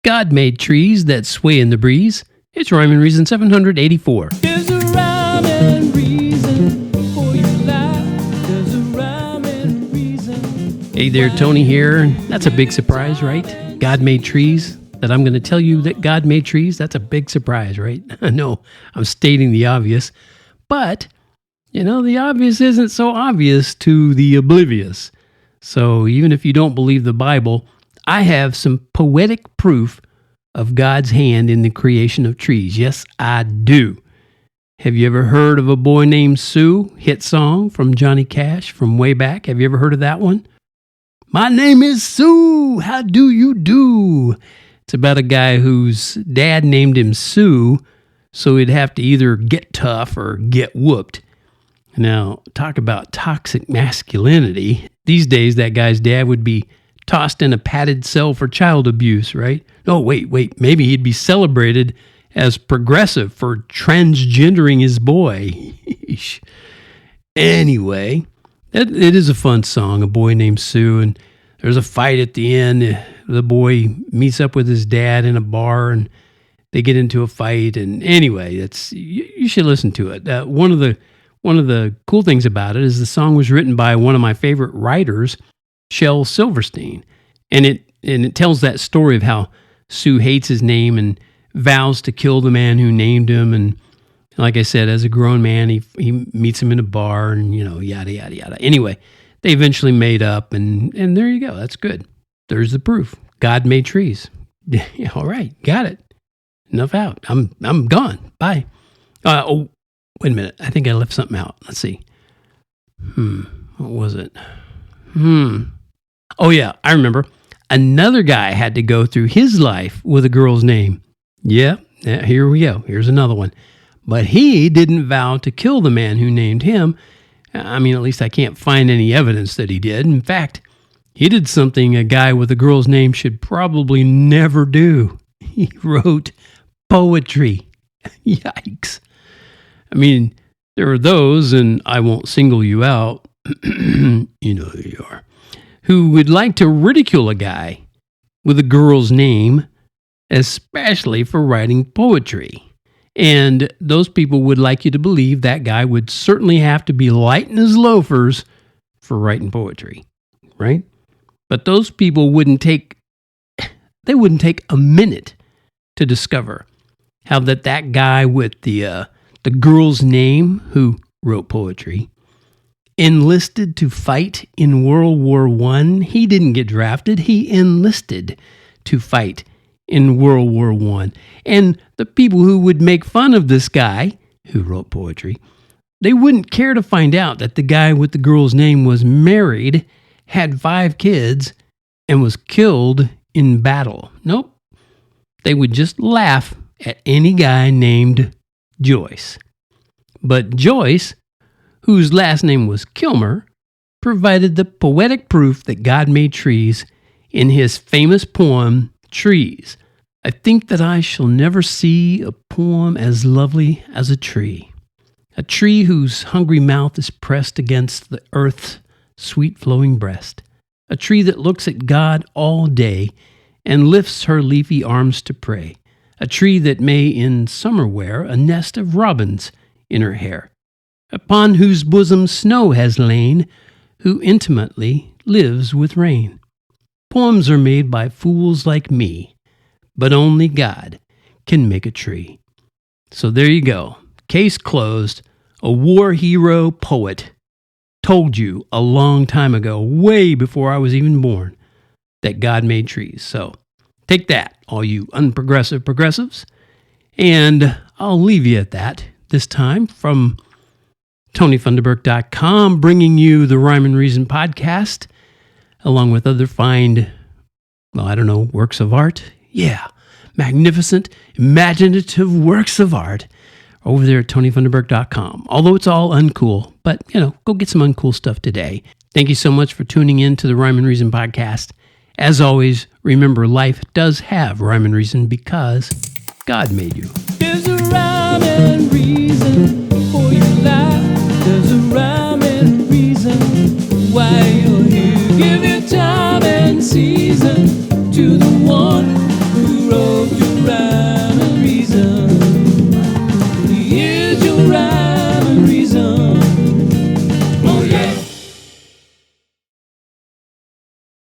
God made trees that sway in the breeze. It's Rhyme and Reason 784. There's a rhyme and reason for your life. There's a rhyme and reason. Hey there, Tony here. That's a big surprise, right? God made trees. That I'm going to tell you that God made trees, that's a big surprise, right? I know I'm stating the obvious, but, the obvious isn't so obvious to the oblivious. So even if you don't believe the Bible, I have some poetic proof of God's hand in the creation of trees. Yes, I do. Have you ever heard of A Boy Named Sue? Hit song from Johnny Cash from way back. Have you ever heard of that one? My name is Sue. How do you do? It's about a guy whose dad named him Sue, so he'd have to either get tough or get whooped. Now, talk about toxic masculinity. These days, that guy's dad would be tossed in a padded cell for child abuse, right? No, wait. Maybe he'd be celebrated as progressive for transgendering his boy. Anyway, it is a fun song, A Boy Named Sue, and there's a fight at the end. The boy meets up with his dad in a bar, and they get into a fight. And anyway, you should listen to it. One of the cool things about it is the song was written by one of my favorite writers, Shel Silverstein, and it tells that story of how Sue hates his name and vows to kill the man who named him. And like I said, as a grown man, he meets him in a bar, and yada yada yada. Anyway, they eventually made up, and there you go. That's good. There's the proof. God made trees. All right, got it. Enough out. I'm gone. Bye. Oh, wait a minute. I think I left something out. Let's see. What was it? Oh yeah, I remember. Another guy had to go through his life with a girl's name. Yeah, here we go. Here's another one. But he didn't vow to kill the man who named him. I mean, at least I can't find any evidence that he did. In fact, he did something a guy with a girl's name should probably never do. He wrote poetry. Yikes. I mean, there are those, and I won't single you out, you know who you are, who would like to ridicule a guy with a girl's name, especially for writing poetry. And those people would like you to believe that guy would certainly have to be lighting his loafers for writing poetry, right? But those people wouldn't take a minute to discover how that guy with the girl's name who wrote poetry enlisted to fight in World War I. He didn't get drafted. He enlisted to fight in World War I. And the people who would make fun of this guy who wrote poetry, they wouldn't care to find out that the guy with the girl's name was married, had 5 kids, and was killed in battle. Nope. They would just laugh at any guy named Joyce. But Joyce, whose last name was Kilmer, provided the poetic proof that God made trees in his famous poem, Trees. I think that I shall never see a poem as lovely as a tree whose hungry mouth is pressed against the earth's sweet flowing breast, a tree that looks at God all day and lifts her leafy arms to pray, a tree that may in summer wear a nest of robins in her hair, upon whose bosom snow has lain, who intimately lives with rain. Poems are made by fools like me, but only God can make a tree. So there you go. Case closed. A war hero poet told you a long time ago, way before I was even born, that God made trees. So take that, all you unprogressive progressives. And I'll leave you at that this time from TonyFunderburk.com, bringing you the Rhyme and Reason podcast, along with other fine, works of art. Yeah, magnificent, imaginative works of art over there at TonyFunderburk.com. Although it's all uncool, but, go get some uncool stuff today. Thank you so much for tuning in to the Rhyme and Reason podcast. As always, remember, life does have rhyme and reason because God made you. There's a rhyme and reason for your life. There's a rhyme and reason why you're here. Give your time and season to the one